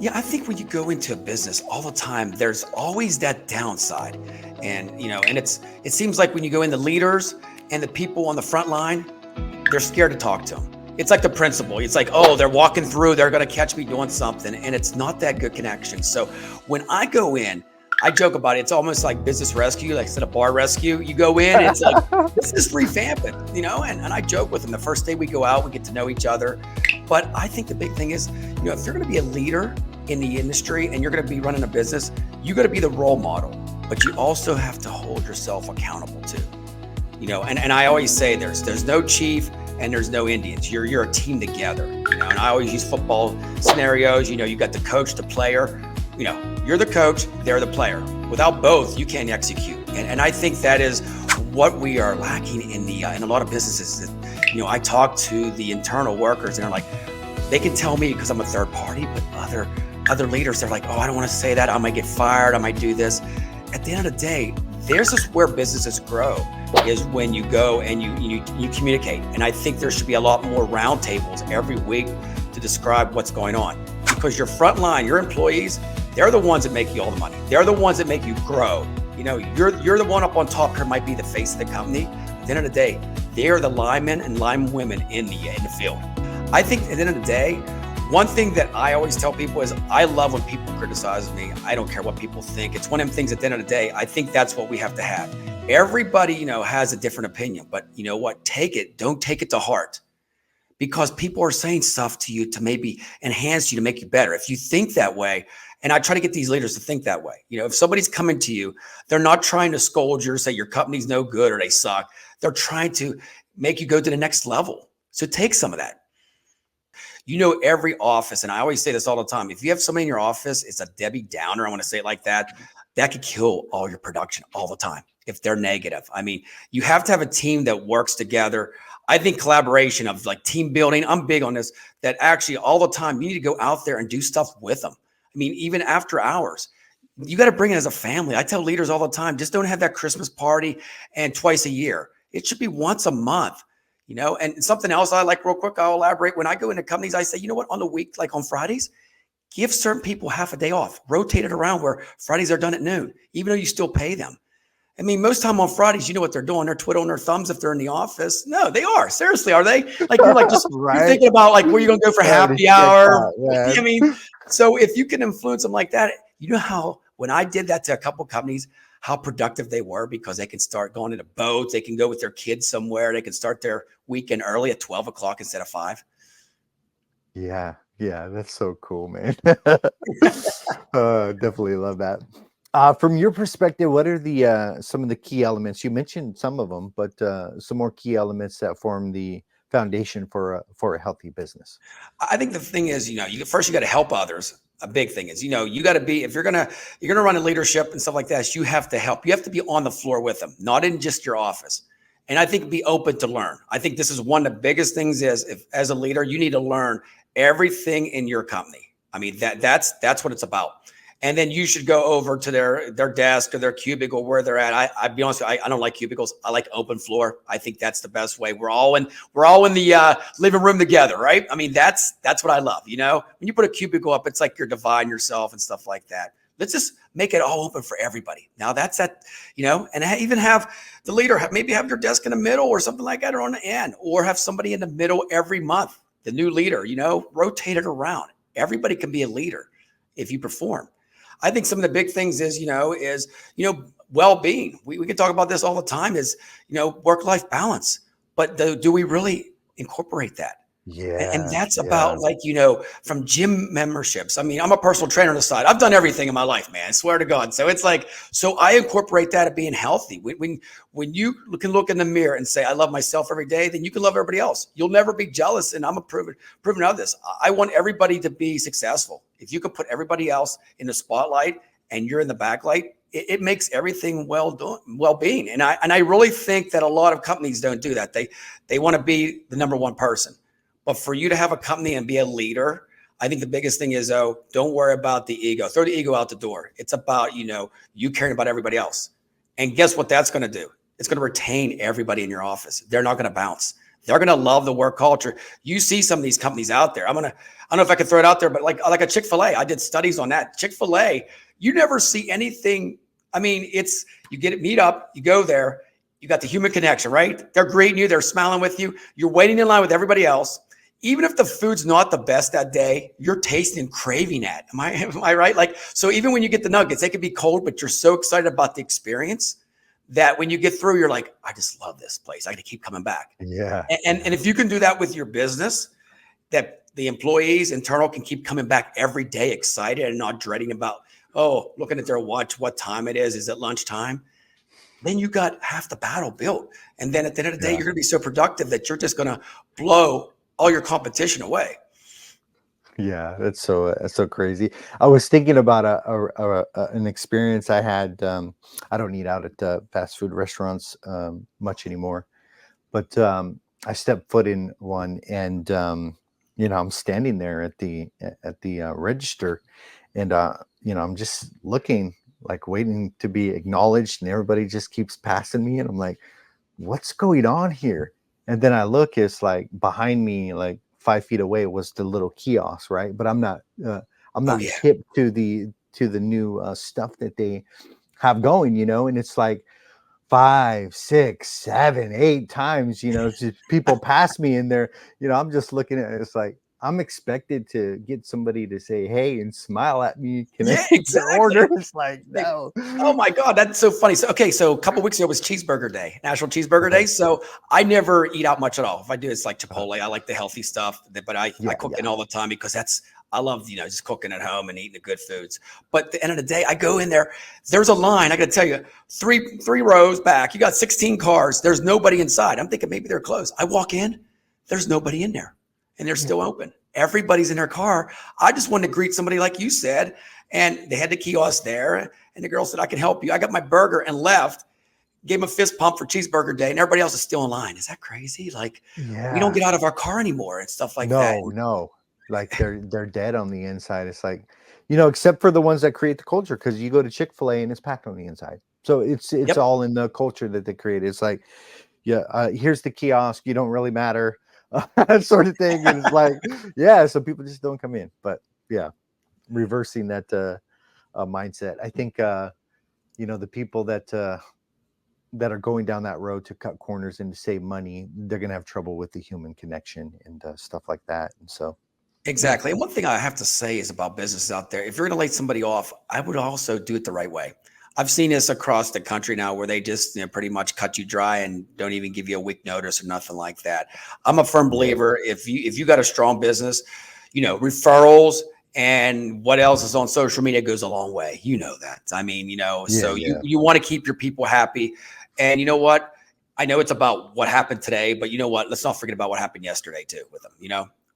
Yeah, I think when you go into a business all the time, there's always that downside. And, and it seems like when you go in, the leaders and the people on the front line, they're scared to talk to them. It's like the principal. It's like, oh, they're walking through, they're going to catch me doing something. And it's not that good connection. So when I go in, I joke about it. It's almost like business rescue, like instead of bar rescue. You go in, it's like, this is revamping, and I joke with them. The first day we go out, we get to know each other. But I think the big thing is, if you're going to be a leader in the industry and you're going to be running a business, you got to be the role model, but you also have to hold yourself accountable too. And I always say there's no chief and there's no Indians. You're a team together. And I always use football scenarios. You got the coach, the player. You're the coach, they're the player. Without both, you can't execute. And I think that is what we are lacking in a lot of businesses. That, I talk to the internal workers and they're like, they can tell me because I'm a third party, but other leaders, they're like, oh, I don't want to say that. I might get fired. I might do this. At the end of the day, there's just where businesses grow is when you go and you communicate. And I think there should be a lot more roundtables every week to describe what's going on, because your front line, your employees, they're the ones that make you all the money. They're the ones that make you grow. You're the one up on top here, might be the face of the company. At the end of the day, they're the linemen and linewomen in the field. I think at the end of the day, one thing that I always tell people is I love when people criticize me. I don't care what people think. It's one of them things at the end of the day, I think that's what we have to have. Everybody, has a different opinion, but you know what? Don't take it to heart, because people are saying stuff to you to maybe enhance you, to make you better. If you think that way, and I try to get these leaders to think that way. If somebody's coming to you, they're not trying to scold you or say your company's no good or they suck. They're trying to make you go to the next level. So take some of that. Every office, and I always say this all the time, if you have somebody in your office, it's a Debbie Downer, I want to say it like that could kill all your production all the time if they're negative. I mean, you have to have a team that works together. I think collaboration of like team building, I'm big on this, that actually all the time you need to go out there and do stuff with them. I mean, even after hours, you got to bring it as a family. I tell leaders all the time, just don't have that Christmas party and twice a year. It should be once a month. And something else I like real quick, I'll elaborate. When I go into companies, I say, you know what, on the week, like on Fridays, give certain people half a day off, rotate it around where Fridays are done at noon, even though you still pay them. I mean, most time on Fridays, you know what they're doing. They're twiddling their thumbs if they're in the office. No, they are. Seriously, are they? Like, you're like, just right? You're thinking about like where you're going to go for happy hour. I mean, so if you can influence them like that, how, when I did that to a couple of companies, how productive they were, because they can start going into boats. They can go with their kids somewhere. They can start their weekend early at 12 o'clock instead of 5. Yeah. That's so cool, man. Definitely love that. From your perspective, what are the some of the key elements? You mentioned some of them, but some more key elements that form the foundation for a healthy business. I think the thing is, you got to help others. A big thing is, you got to be, if you're going to run a leadership and stuff like that, you have to help. You have to be on the floor with them, not in just your office. And I think be open to learn. I think this is one of the biggest things is, if as a leader, you need to learn everything in your company. I mean, that's what it's about. And then you should go over to their desk or their cubicle where they're at. I'd be honest with you, I don't like cubicles. I like open floor. I think that's the best way. We're all in the living room together, right? I mean, that's what I love. When you put a cubicle up, it's like you're dividing yourself and stuff like that. Let's just make it all open for everybody. Now that's that, and even have the leader maybe have your desk in the middle or something like that, or on the end, or have somebody in the middle every month. The new leader, rotate it around. Everybody can be a leader if you perform. I think some of the big things is well-being. We can talk about this all the time is, work-life balance, but do we really incorporate that? Yeah. And that's about like, from gym memberships. I mean, I'm a personal trainer on the side. I've done everything in my life, man. I swear to God. So it's like, so I incorporate that of being healthy. When you can look in the mirror and say, I love myself every day, then you can love everybody else. You'll never be jealous. And I'm a proven of this. I want everybody to be successful. If you can put everybody else in the spotlight and you're in the backlight, it makes everything well-being. And I really think that a lot of companies don't do that. They want to be the number one person. But for you to have a company and be a leader, I think the biggest thing is, don't worry about the ego. Throw the ego out the door. It's about, you caring about everybody else. And guess what that's going to do? It's going to retain everybody in your office. They're not going to bounce. They're going to love the work culture. You see some of these companies out there. I don't know if I can throw it out there, but like a Chick-fil-A, I did studies on that. Chick-fil-A, you never see anything. I mean, it's, you get it, meet up, you go there, you got the human connection, right? They're greeting you. They're smiling with you. You're waiting in line with everybody else. Even if the food's not the best that day, you're tasting and craving it. Am I right? Like, so even when you get the nuggets, they could be cold, but you're so excited about the experience that when you get through, you're like, I just love this place. I got to keep coming back. Yeah. And if you can do that with your business, that the employees internal can keep coming back every day excited and not dreading about, oh, looking at their watch, what time it is. Is it lunchtime? Then you got half the battle built. And then at the end of the day, you're going to be so productive that you're just going to blow all your competition away. Yeah, that's so crazy. I was thinking about an experience I had. I don't eat out at fast food restaurants much anymore, but I stepped foot in one, and I'm standing there at the register, and I'm just looking, like waiting to be acknowledged, and everybody just keeps passing me, and I'm like, what's going on here? And then I look, it's like behind me, like 5 feet away was the little kiosk, right? But I'm not Oh yeah. hip to the new stuff that they have going, and it's like 5, 6, 7, 8 times, just people pass me in there, I'm just looking at it, it's like I'm expected to get somebody to say hey and smile at me. Can I Yeah, take your exactly. order? It's like, no. Oh my God, that's so funny. So, okay, so a couple weeks ago was Cheeseburger Day, National Cheeseburger Day. So I never eat out much at all. If I do, it's like Chipotle. I like the healthy stuff, but I cook in all the time because I love, just cooking at home and eating the good foods. But at the end of the day, I go in there, there's a line. I got to tell you, three rows back, you got 16 cars. There's nobody inside. I'm thinking maybe they're closed. I walk in, there's nobody in there and they're still open. Everybody's in their car. I just wanted to greet somebody like you said. And they had the kiosk there. And the girl said, I can help you. I got my burger and left, gave him a fist pump for Cheeseburger Day. And everybody else is still in line. Is that crazy? Like, we don't get out of our car anymore and stuff like that. No. Like they're dead on the inside. It's like, except for the ones that create the culture, because you go to Chick-fil-A and it's packed on the inside. So it's all in the culture that they create. It's like, here's the kiosk. You don't really matter, sort of thing. And it's like, so people just don't come in. But yeah, reversing that mindset. I think the people that are going down that road to cut corners and to save money, they're going to have trouble with the human connection and stuff like that. And so, exactly. And one thing I have to say is about businesses out there, if you're going to lay somebody off, I would also do it the right way. I've seen this across the country now where they just pretty much cut you dry and don't even give you a week notice or nothing like that. I'm a firm believer if you got a strong business, referrals and what else is on social media goes a long way. You know that. I mean, you want to keep your people happy. And you know what? I know it's about what happened today, but you know what? Let's not forget about what happened yesterday too with them.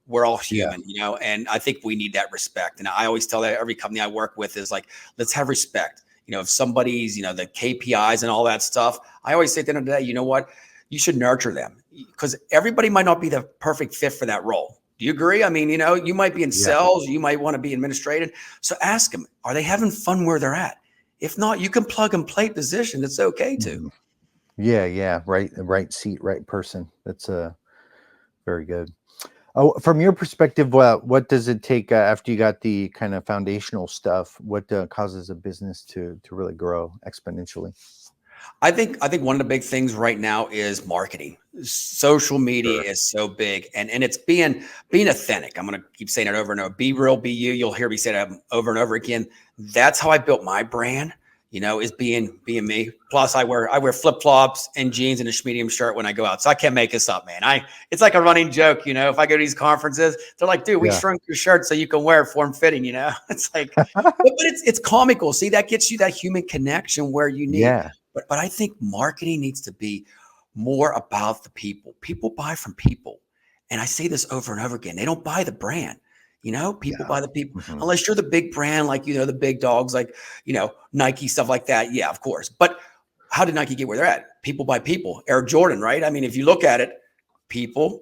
We're all human, and I think we need that respect. And I always tell that every company I work with is like, let's have respect. If somebody's, the KPIs and all that stuff, I always say at the end of the day, you know what? You should nurture them because everybody might not be the perfect fit for that role. Do you agree? I mean, you might be in sales, you might want to be administrative. So ask them, are they having fun where they're at? If not, you can plug and play position. It's okay too. Yeah. Right seat, right person. That's very good. Oh, from your perspective, what does it take after you got the kind of foundational stuff? What causes a business to really grow exponentially? I think one of the big things right now is marketing. Social media is so big, and it's being authentic. I'm going to keep saying it over and over. Be real, be you. You'll hear me say that over and over again. That's how I built my brand. Is being me. Plus, I wear flip flops and jeans and a medium shirt when I go out, so I can't make this up, man. It's like a running joke. If I go to these conferences, they're like, "Dude, we shrunk your shirt so you can wear it form fitting." It's like, but it's comical. See, that gets you that human connection where you need. Yeah. But I think marketing needs to be more about the people. People buy from people, and I say this over and over again. They don't buy the brand. People buy the people, unless you're the big brand, like, the big dogs, like, Nike, stuff like that. Yeah, of course. But how did Nike get where they're at? People buy people. Air Jordan, right? I mean, if you look at it, people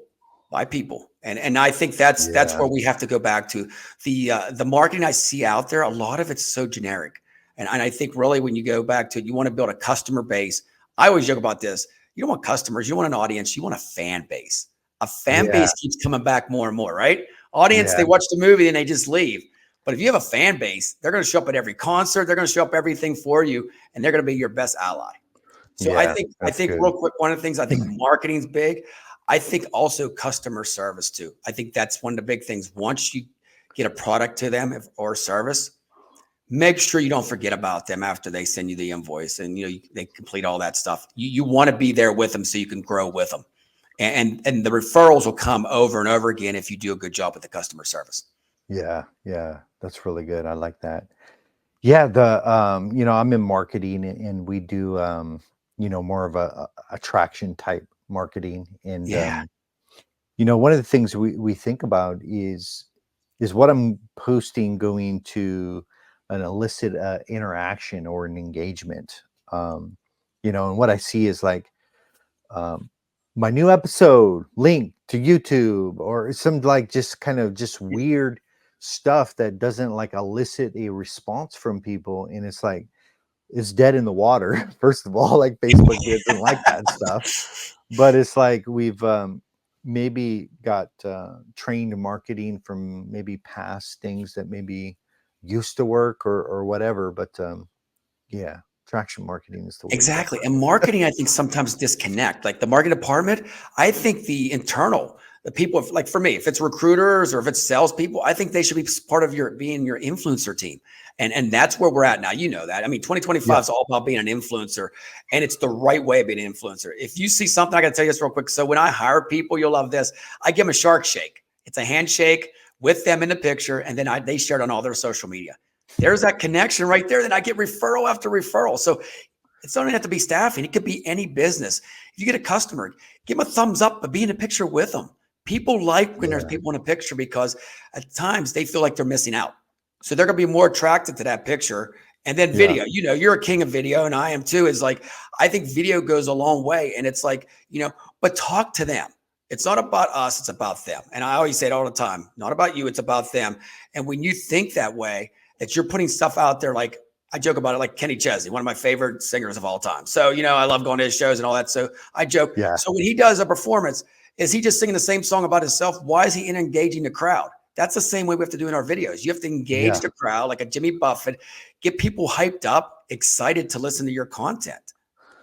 buy people. And I think that's where we have to go back to. The marketing I see out there, a lot of it's so generic. And I think really when you go back to, you want to build a customer base. I always joke about this. You don't want customers. You want an audience. You want a fan base. A fan Yeah. base keeps coming back more and more, right? Audience, Yeah. they watch the movie and they just leave. But if you have a fan base, they're going to show up at every concert. They're going to show up everything for you, and they're going to be your best ally. So I Yeah. think I That's think good. real quick, one of the things I think marketing's big. I think also customer service too. I think that's one of the big things. Once you get a product to them or service, make sure you don't forget about them after they send you the invoice and they complete all that stuff. You want to be there with them so you can grow with them, and the referrals will come over and over again if you do a good job with the customer service. Yeah. Yeah. That's really good. I like that. Yeah, I'm in marketing and we do more of a attraction type marketing. And Yeah, one of the things we think about is what I'm posting going to an illicit interaction or an engagement. And what I see is like um my new episode link to YouTube or some like just kind of just weird stuff that doesn't like elicit a response from people, and it's like it's dead in the water. First of all, like Facebook doesn't like that stuff, but it's like we've maybe got trained marketing from maybe past things that maybe used to work or whatever. But yeah, traction marketing is the way to go. exactly. And marketing, I think sometimes disconnect. Like the marketing department, I think the internal, the people, like for me, if it's recruiters or if it's salespeople, I think they should be part of being your influencer team. And that's where we're at now. You know that. I mean, 2025 Yeah. is all about being an influencer, and it's the right way of being an influencer. If you see something, I got to tell you this real quick. So when I hire people, you'll love this. I give them a shark shake. It's a handshake with them in the picture, and then they share it on all their social media. There's that connection right there. Then I get referral after referral. So it doesn't have to be staffing. It could be any business. If you get a customer, give them a thumbs up, but be in a picture with them. People like when there's Yeah. people in a picture because at times they feel like they're missing out. So they're going to be more attracted to that picture. And then Yeah. video, you're a king of video and I am too. Is like, I think video goes a long way. And it's like, but talk to them. It's not about us, it's about them. And I always say it all the time, not about you, it's about them. And when you think that way, that you're putting stuff out there like, I joke about it like Kenny Chesney, one of my favorite singers of all time. So, I love going to his shows and all that. So I joke. Yeah. So when he does a performance, is he just singing the same song about himself? Why is he engaging the crowd? That's the same way we have to do in our videos. You have to engage Yeah. the crowd like a Jimmy Buffett, get people hyped up, excited to listen to your content.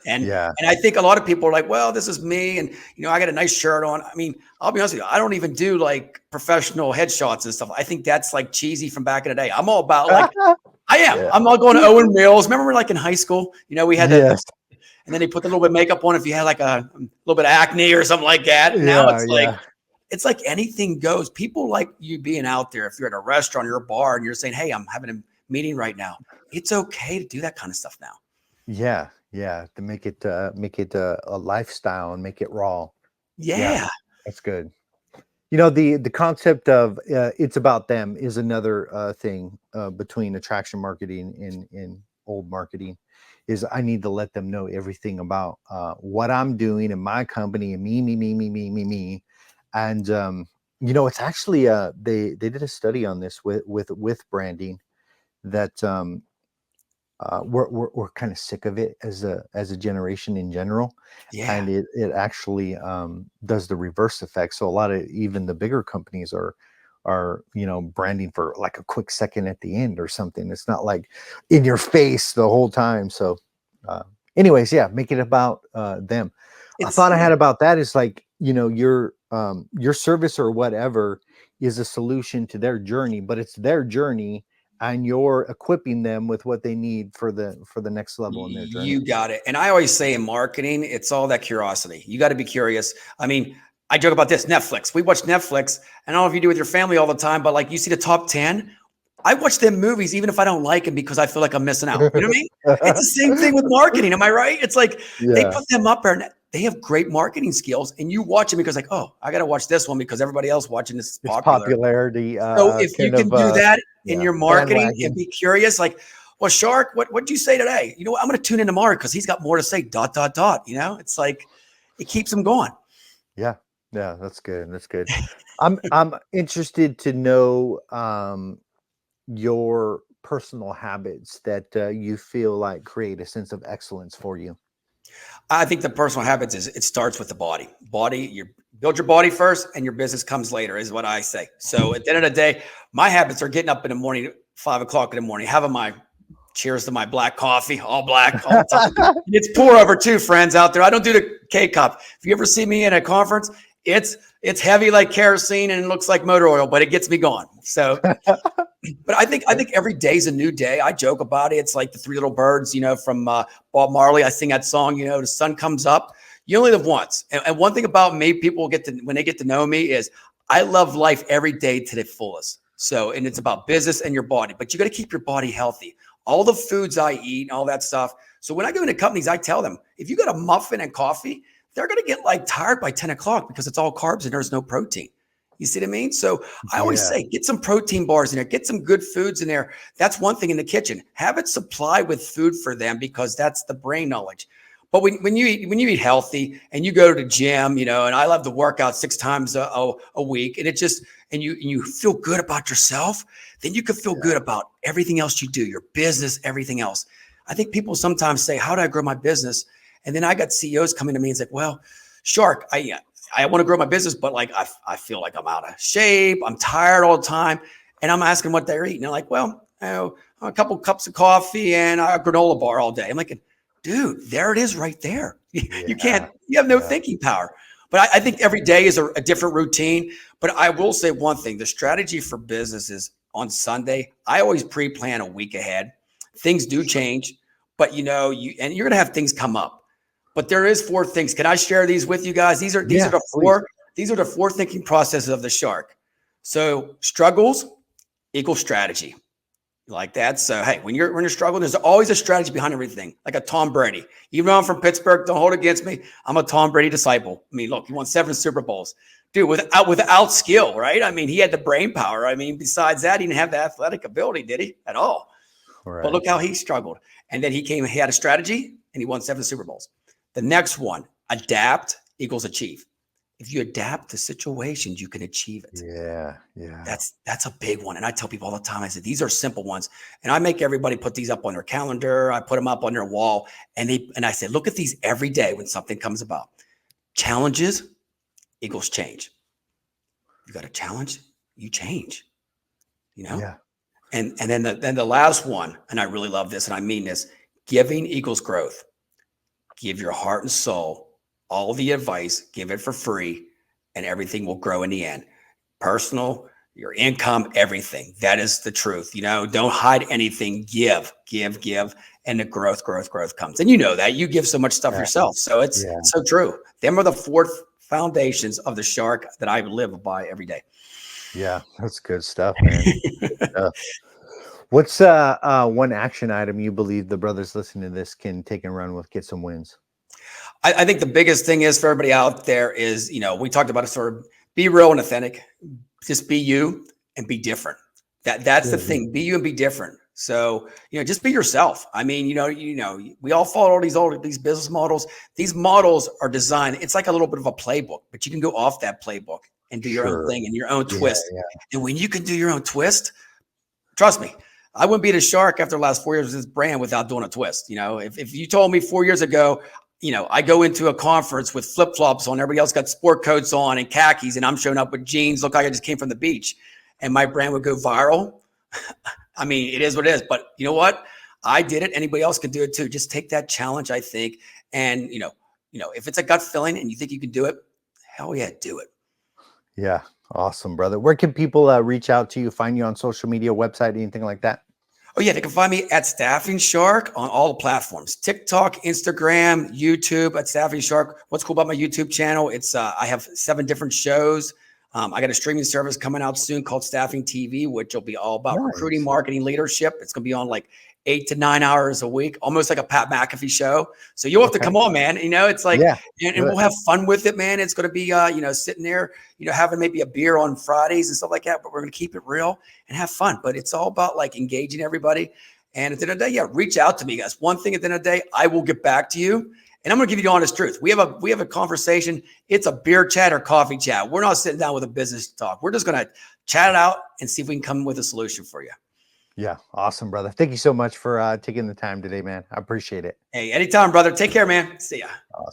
And Yeah. and I think a lot of people are like, well, this is me, and I got a nice shirt on. I mean, I'll be honest with you, I don't even do like professional headshots and stuff. I think that's like cheesy from back in the day. I'm all about like I am. Yeah. I'm not going to Owen Mills. Remember, we're like in high school. We had Yes. and then they put a little bit of makeup on if you had like a little bit of acne or something like that. Now Yeah. Yeah. it's like anything goes. People like you being out there. If you're at a restaurant or a bar and you're saying, "Hey, I'm having a meeting right now," it's okay to do that kind of stuff now. Yeah. Yeah. To make it a lifestyle and make it raw. Yeah. Yeah, That's good. The concept of it's about them is another thing between attraction marketing and old marketing is I need to let them know everything about what I'm doing in my company and me. And it's actually they did a study on this with branding that we're kind of sick of it as a generation in general, yeah, and it actually does the reverse effect. So a lot of even the bigger companies are branding for like a quick second at the end or something. It's not like in your face the whole time. So uh, anyways, yeah, make it about them. A it's thought I yeah. had about that is like your service or whatever is a solution to their journey, but it's their journey and you're equipping them with what they need for the next level in their journey. You got it. And I always say in marketing, it's all that curiosity. You got to be curious. I mean, I joke about this Netflix. We watch Netflix, and I don't know if you do with your family all the time, but like you see the top 10, I watch them movies even if I don't like them because I feel like I'm missing out. You know what I mean? It's the same thing with marketing. Am I right? It's like they Yeah, put them up there and they have great marketing skills, and you watch them because like, oh, I got to watch this one because everybody else watching this is it's popular. popularity, So if you kind can of, do that in yeah, your marketing and bandwagon. be curious, like, well, Shark, what'd you say today? You know what? I'm going to tune in tomorrow because he's got more to say. Dot dot dot. It's like it keeps them going. Yeah, yeah, that's good. That's good. I'm interested to know your personal habits that you feel like create a sense of excellence for you. I think the personal habits is it starts with the body. You build your body first and your business comes later is what I say. So at the end of the day, my habits are getting up in the morning, 5 o'clock in the morning, having my cheers to my black coffee, all black all the time. It's pour over too, friends out there. I don't do the K-cup. If you ever see me in a conference, it's heavy like kerosene and it looks like motor oil, but it gets me going. So but I think every day's a new day. I joke about it. It's like the Three Little Birds, from Bob Marley. I sing that song, the sun comes up. You only live once. And one thing about me, people when they get to know me is I love life every day to the fullest. So, and it's about business and your body, but you got to keep your body healthy. All the foods I eat and all that stuff. So when I go into companies, I tell them, if you got a muffin and coffee, they're going to get like tired by 10 o'clock because it's all carbs and there's no protein. You see what I mean? So I always say, get some protein bars in there, get some good foods in there. That's one thing in the kitchen. Have it supply with food for them because that's the brain knowledge. But when you eat healthy and you go to the gym, and I love to work out 6 times a week, and it just and you feel good about yourself, then you can feel good about everything else you do, your business, everything else. I think people sometimes say, "How do I grow my business?" And then I got CEOs coming to me and say, "Well, Shark, I want to grow my business, but like I feel like I'm out of shape. I'm tired all the time." And I'm asking what they're eating. They're like, "Well, a couple cups of coffee and a granola bar all day." I'm like, dude, there it is right there. You have no thinking power. But I think every day is a different routine. But I will say one thing, the strategy for business is on Sunday, I always pre-plan a week ahead. Things do change, but you're going to have things come up. But there is 4 things. Can I share these with you guys? These are the 4. These are the 4 thinking processes of the shark. So struggles equals strategy. Like that. So, hey, when you're struggling, there's always a strategy behind everything. Like a Tom Brady. Even though I'm from Pittsburgh, don't hold it against me. I'm a Tom Brady disciple. I mean, look, he won 7 Super Bowls. Dude, without skill, right? I mean, he had the brain power. I mean, besides that, he didn't have the athletic ability, did he? At all. Right. But look how he struggled. And then he had a strategy and he won 7 Super Bowls. The next one, adapt equals achieve. If you adapt to situations, you can achieve it. Yeah. That's a big one. And I tell people all the time, I said, these are simple ones. And I make everybody put these up on their calendar. I put them up on their wall. And I say, look at these every day when something comes about. Challenges equals change. You got a challenge, you change. Yeah. And then the last one, and I really love this, and I mean this, giving equals growth. Give your heart and soul all the advice, give it for free, and everything will grow in the end. Personal, your income, everything. That is the truth. Don't hide anything. Give, and the growth comes. And that you give so much stuff yourself. So it's so true. Them are the 4 foundations of the shark that I live by every day. Yeah, that's good stuff, man. Good stuff. What's one action item you believe the brothers listening to this can take and run with, get some wins? I think the biggest thing is for everybody out there is, we talked about it, sort of be real and authentic, just be you and be different. That's the thing. Be you and be different. So, just be yourself. I mean, we all follow these business models. These models are designed. It's like a little bit of a playbook, but you can go off that playbook and do your own thing and your own twist. And when you can do your own twist, trust me, I wouldn't be the shark after the last 4 years of this brand without doing a twist. If you told me 4 years ago, I go into a conference with flip-flops on, everybody else got sport coats on and khakis, and I'm showing up with jeans, look like I just came from the beach, and my brand would go viral. I mean, it is what it is, but you know what? I did it. Anybody else can do it too. Just take that challenge, I think. And, if it's a gut feeling and you think you can do it, hell yeah, do it. Yeah. Awesome, brother. Where can people reach out to you, find you on social media, website, anything like that? Oh, yeah. They can find me at Staffing Shark on all the platforms, TikTok, Instagram, YouTube at Staffing Shark. What's cool about my YouTube channel? It's I have 7 different shows. I got a streaming service coming out soon called Staffing TV, which will be all about recruiting, marketing, leadership. It's going to be on like 8 to 9 hours a week, almost like a Pat McAfee show. So you'll have to come on, man. It's like, and we'll have fun with it, man. It's going to be, sitting there, having maybe a beer on Fridays and stuff like that, but we're going to keep it real and have fun. But it's all about like engaging everybody. And at the end of the day, reach out to me, guys. One thing at the end of the day, I will get back to you. And I'm going to give you the honest truth. We have a conversation. It's a beer chat or coffee chat. We're not sitting down with a business talk. We're just going to chat it out and see if we can come with a solution for you. Yeah. Awesome, brother. Thank you so much for taking the time today, man. I appreciate it. Hey, anytime, brother. Take care, man. See ya. Awesome.